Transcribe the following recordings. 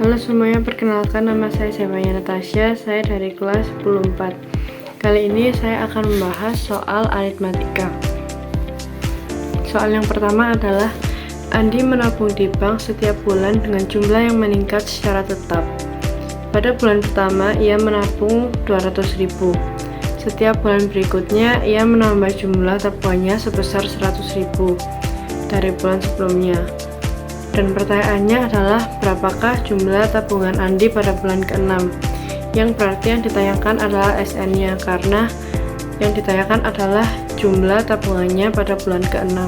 Halo semuanya, perkenalkan nama saya Zevanya Natasha, saya dari kelas 10-4. Kali ini saya akan membahas soal aritmatika. Soal yang pertama adalah Andi menabung di bank setiap bulan dengan jumlah yang meningkat secara tetap. Pada bulan pertama, ia menabung 200.000. Setiap bulan berikutnya, ia menambah jumlah tabungannya sebesar 100.000 dari bulan sebelumnya. Dan pertanyaannya adalah berapakah jumlah tabungan Andi pada bulan ke-6? Yang berarti yang ditanyakan adalah SN-nya, karena yang ditanyakan adalah jumlah tabungannya pada bulan ke-6.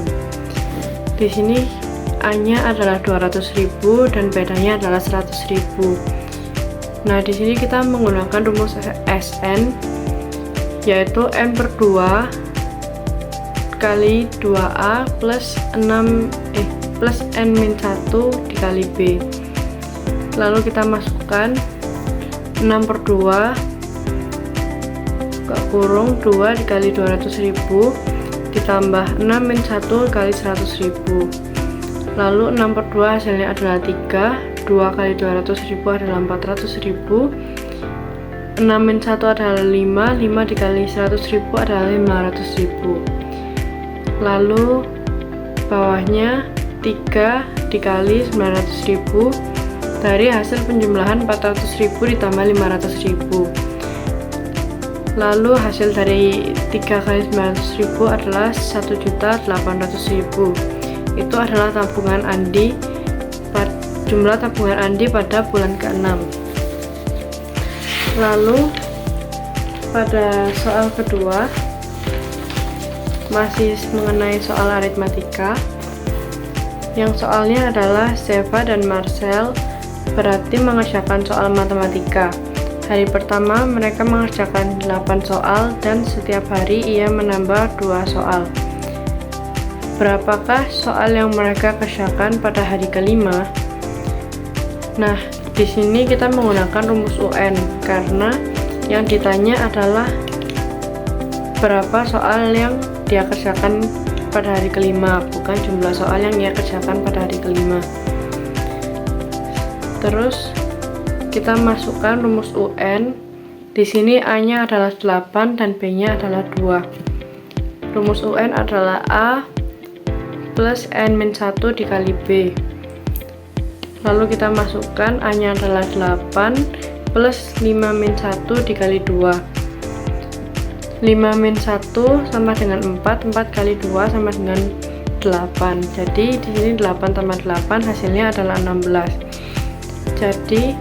Di sini A-nya adalah 200.000 dan bedanya adalah 100.000. Nah, di sini kita menggunakan rumus SN, yaitu N/2 kali 2A plus N-1 dikali B. Lalu kita masukkan 6/2 kurung 2 dikali 200.000 ditambah 6-1 kali 100.000. Lalu 6/2 hasilnya adalah 3, 2 kali 200.000 adalah 400.000, 6-1 adalah 5, 5 dikali 100.000 adalah 500.000. Lalu bawahnya 3 dikali 900.000 dari hasil penjumlahan 400.000 ditambah 500.000. Lalu hasil dari 3 kali 900.000 adalah 1.800.000. Itu adalah tabungan Andi, jumlah tabungan Andi pada bulan ke-6. Lalu pada soal kedua, masih mengenai soal aritmatika. Yang soalnya adalah Zeva dan Marcel berarti mengerjakan soal matematika. Hari pertama mereka mengerjakan 8 soal dan setiap hari ia menambah 2 soal. Berapakah soal yang mereka kerjakan pada hari kelima? Nah, di sini kita menggunakan rumus UN karena yang ditanya adalah berapa soal yang dia kerjakan pada hari kelima, bukan jumlah soal yang ia kerjakan pada hari kelima. Terus kita masukkan rumus UN. Di sini A-nya adalah 8 dan B-nya adalah 2. Rumus UN adalah A plus N-1 dikali B. Lalu kita masukkan A-nya adalah 8 plus 5-1 dikali 2. 5-1 sama dengan 4, 4 kali 2 sama dengan 8. Jadi di sini 8 tambah 8 hasilnya adalah 16. Jadi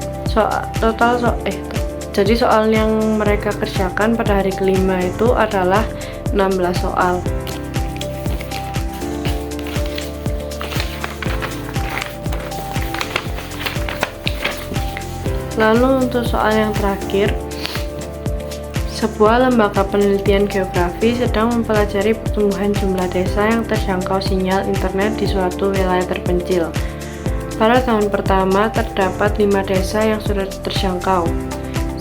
soal yang mereka kerjakan pada hari kelima itu adalah 16 soal. Lalu untuk soal yang terakhir, sebuah lembaga penelitian geografi sedang mempelajari pertumbuhan jumlah desa yang terjangkau sinyal internet di suatu wilayah terpencil. Pada tahun pertama, terdapat 5 desa yang sudah terjangkau.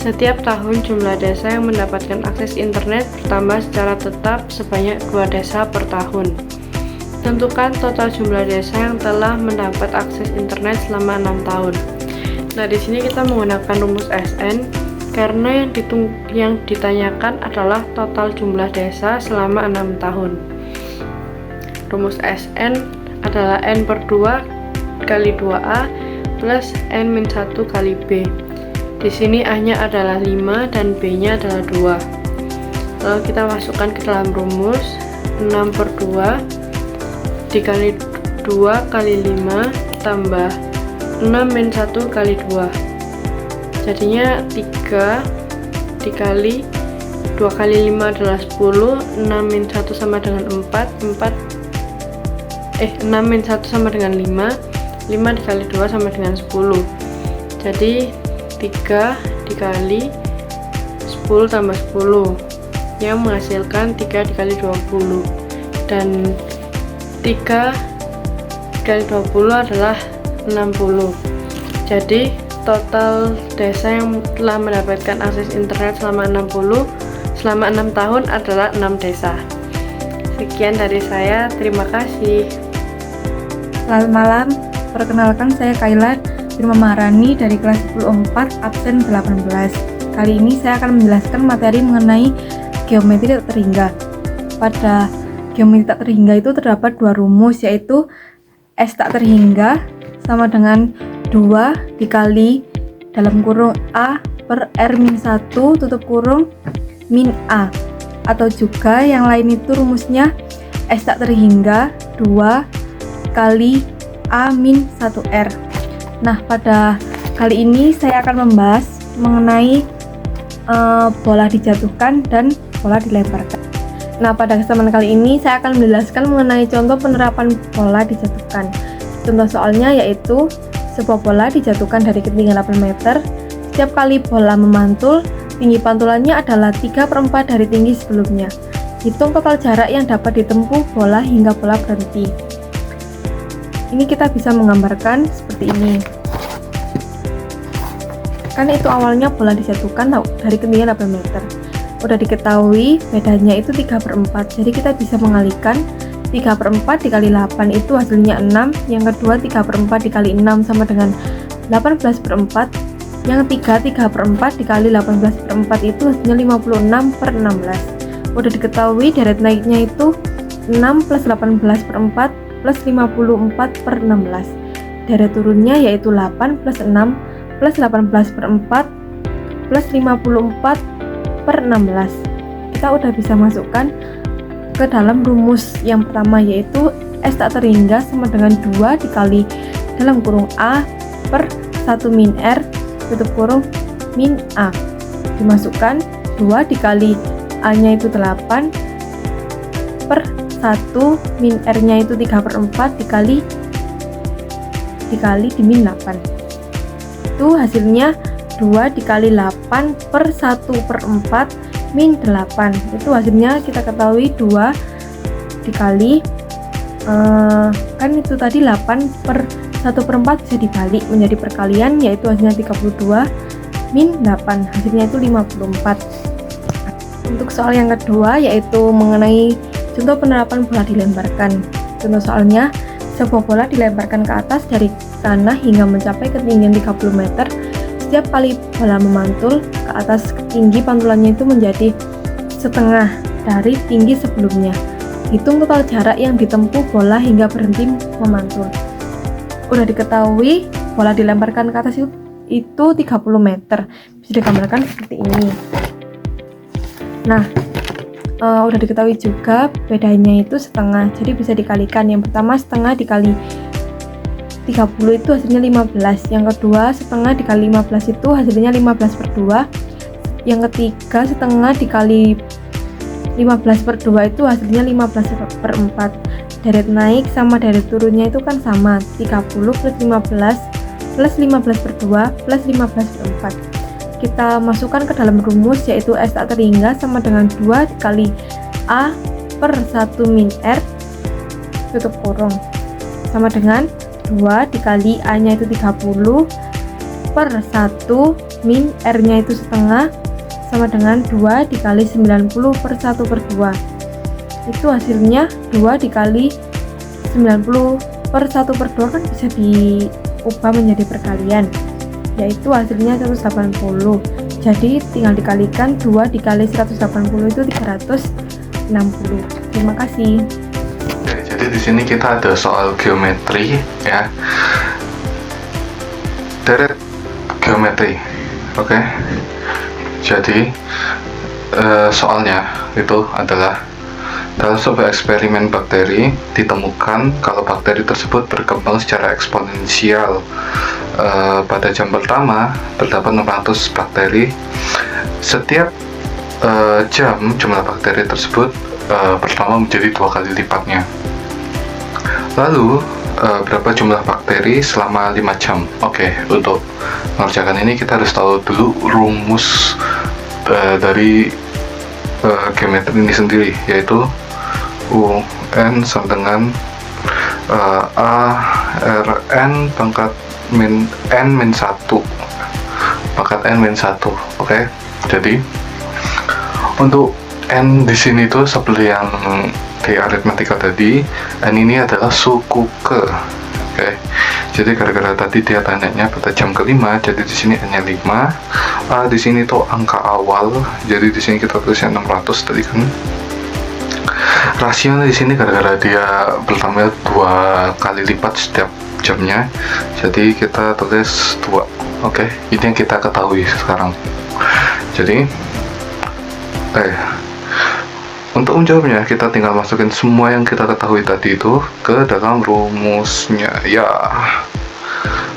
Setiap tahun, jumlah desa yang mendapatkan akses internet bertambah secara tetap sebanyak 2 desa per tahun. Tentukan total jumlah desa yang telah mendapat akses internet selama 6 tahun. Nah, di sini kita menggunakan rumus SN karena yang ditanyakan adalah total jumlah desa selama 6 tahun. Rumus SN adalah N/2 kali 2A plus N-1 kali B. Di sini A-nya adalah 5 dan B-nya adalah 2. Lalu kita masukkan ke dalam rumus 6/2 dikali 2 kali 5 tambah 6-1 kali 2. Jadinya 3 dikali 2 kali 5 adalah 10, 6-1 sama dengan 4, 6-1 sama dengan 5, 5 dikali 2 sama dengan 10. Jadi 3 dikali 10 tambah 10 yang menghasilkan 3 dikali 20, dan 3 dikali 20 adalah 60. Jadi total desa yang telah mendapatkan akses internet selama 6 tahun adalah 6 desa. Sekian dari saya, terima kasih. Selamat malam, perkenalkan saya Kayla Firma Maharani dari kelas 10-4 absen 18. Kali ini saya akan menjelaskan materi mengenai geometri tak terhingga. Pada geometri tak terhingga itu terdapat dua rumus, yaitu S tak terhingga sama dengan 2 dikali dalam kurung A per R-1 tutup kurung min A, atau juga yang lain itu rumusnya S tak terhingga 2 kali A min 1R. Nah, pada kali ini saya akan membahas mengenai bola dijatuhkan dan bola dilemparkan. Nah, pada kesempatan kali ini saya akan menjelaskan mengenai contoh penerapan bola dijatuhkan. Contoh soalnya yaitu sebuah bola dijatuhkan dari ketinggian 8 meter. Setiap kali bola memantul, tinggi pantulannya adalah 3/4 dari tinggi sebelumnya. Hitung total jarak yang dapat ditempuh bola hingga bola berhenti. Ini kita bisa menggambarkan seperti ini. Kan itu awalnya bola dijatuhkan dari ketinggian 8 meter. Udah diketahui bedanya itu 3/4. Jadi kita bisa mengalihkan 3/4 dikali 8 itu hasilnya 6. Yang kedua 3/4 dikali 6 sama dengan 18/4. Yang ketiga 3/4 dikali 18/4 itu hasilnya 56/16. Udah diketahui deret naiknya itu 6 plus 18/4 plus 54/16. Deret turunnya yaitu 8 plus 6 plus 18/4 plus 54/16. Kita udah bisa masukkan ke dalam rumus yang pertama, yaitu S tak terhingga sama dengan 2 dikali dalam kurung A per 1 min R tutup kurung min A. Dimasukkan 2 dikali A nya itu 8 per 1 min R nya itu 3/4 dikali di min 8. Itu hasilnya 2 dikali 8 per 1/4 min 8. Itu hasilnya kita ketahui 2 dikali kan itu tadi 8 per 1/4 bisa dibalik menjadi perkalian, yaitu hasilnya 32 min 8, hasilnya itu 54. Untuk soal yang kedua yaitu mengenai contoh penerapan bola dilemparkan. Contoh soalnya, sebuah bola dilemparkan ke atas dari tanah hingga mencapai ketinggian 30 meter. Setiap kali bola memantul ke atas, tinggi pantulannya itu menjadi setengah dari tinggi sebelumnya. Hitung total jarak yang ditempuh bola hingga berhenti memantul. Udah diketahui bola dilemparkan ke atas itu 30 meter. Bisa digambarkan seperti ini. Nah, udah diketahui juga bedanya itu setengah, jadi bisa dikalikan. Yang pertama setengah dikali 30 itu hasilnya 15. Yang kedua setengah dikali 15 itu hasilnya 15/2. Yang ketiga setengah dikali 15/2 itu hasilnya 15/4. Deret naik sama deret turunnya itu kan sama, 30 plus 15 plus 15/2 plus 15/4. Kita masukkan ke dalam rumus, yaitu S tak terhingga sama dengan 2 dikali A per 1 min R tutup kurung sama dengan 2 dikali A nya itu 30 per 1 min R nya itu setengah sama dengan 2 dikali 90 per 1/2. Itu hasilnya 2 dikali 90 per 1/2 kan bisa diubah menjadi perkalian, yaitu hasilnya 180. Jadi tinggal dikalikan 2 dikali 180 itu 360. Terima kasih. Oke, jadi di sini kita ada soal geometri ya. Deret geometri. Oke. Jadi soalnya itu adalah dalam sebuah eksperimen bakteri ditemukan kalau bakteri tersebut berkembang secara eksponensial. Pada jam pertama terdapat 600 bakteri. Setiap jam jumlah bakteri tersebut bertambah menjadi 2 kali lipatnya. Lalu berapa jumlah bakteri selama 5 jam? Oke, untuk mengerjakan ini kita harus tahu dulu rumus dari geometri ini sendiri, yaitu UN sama dengan ARN pangkat N min 1 pangkat N min 1. Oke, jadi untuk N di sini tuh seperti yang di aritmatika tadi, N ini adalah suku ke Oke. Jadi gara-gara tadi dia tanyanya pada jam kelima, jadi di sini n-nya 5. Di sini tuh angka awal, jadi di sini kita tulisnya 600 tadi kan. Rasionya di sini gara-gara dia bertambah 2 kali lipat setiap jamnya, jadi kita tulis 2. Oke, ini yang kita ketahui sekarang. Jadi untuk menjawabnya kita tinggal masukin semua yang kita ketahui tadi itu ke dalam rumusnya, ya,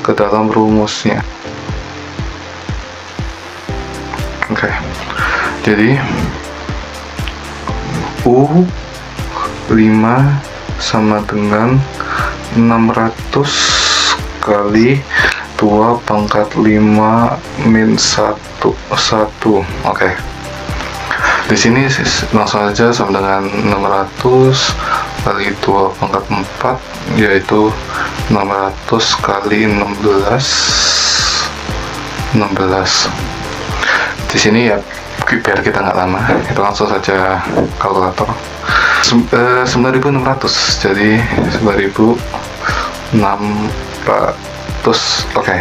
ke dalam rumusnya. Oke, jadi U5 sama dengan 600 kali 2 pangkat 5 min 1. Oke. Di sini langsung aja sama dengan 600 kali 2 pangkat 4, yaitu 600 kali 16. Di sini ya biar kita nggak lama, kita langsung saja kalkulator. 9.600, jadi 9.600. Oke,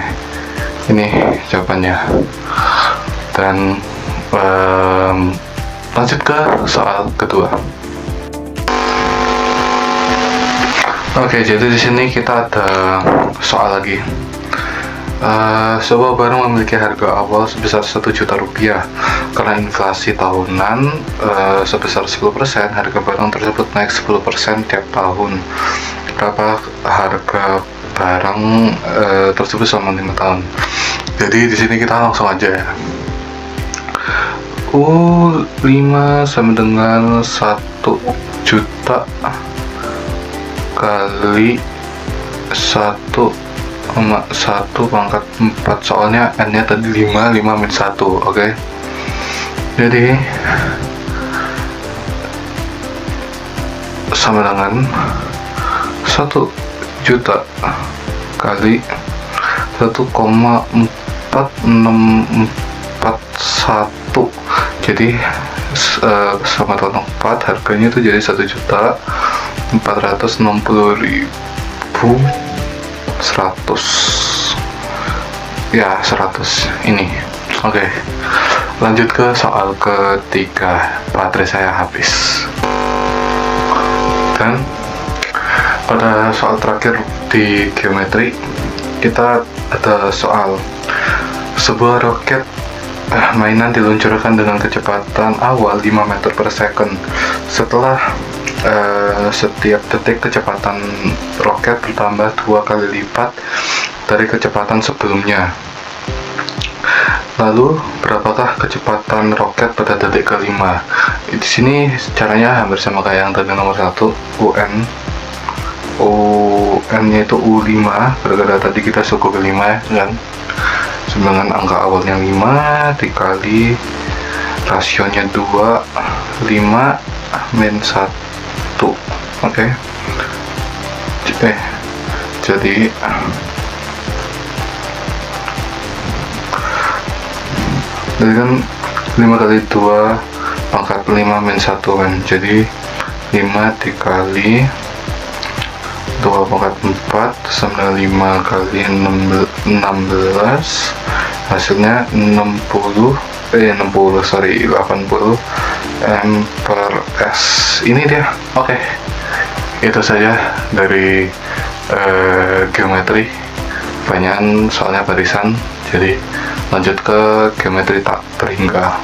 ini jawabannya. Dan lanjut ke soal kedua. Oke, jadi di sini kita ada soal lagi. Sebuah barang memiliki harga awal sebesar 1 juta rupiah. Karena inflasi tahunan sebesar 10%, harga barang tersebut naik 10% tiap tahun. Berapa harga barang tersebut selama 5 tahun? Jadi di sini kita langsung aja ya. U5 sama dengan 1 juta kali 1 pangkat 4, soalnya n nya tadi 5 min 1. Oke. Jadi sama dengan 1 juta kali 1,4641. Jadi sama dengan 4, harganya itu jadi 1.460.100 ya, 100 ini. Oke, lanjut ke soal ketiga. Baterai saya habis. Dan pada soal terakhir di geometri kita ada soal sebuah roket mainan diluncurkan dengan kecepatan awal 5 meter per second. Setelah setiap detik kecepatan roket bertambah 2 kali lipat dari kecepatan sebelumnya. Lalu berapakah kecepatan roket pada detik kelima? Di sini caranya hampir sama kayak yang tadi nomor 1, UN nya itu U5, gara-gara tadi kita suku ke 5 kan, dengan angka awalnya 5 dikali rasionya 2, 5 min 1. Oke. Jadi kan 5 kali 2 pangkat 5 min 1 kan, jadi 5 dikali 2 pangkat 4 sama 5 kali 16, hasilnya 80 M per S. Ini dia. Oke. Itu saja dari geometri. Banyak soalnya barisan, jadi lanjut ke geometri tak terhingga.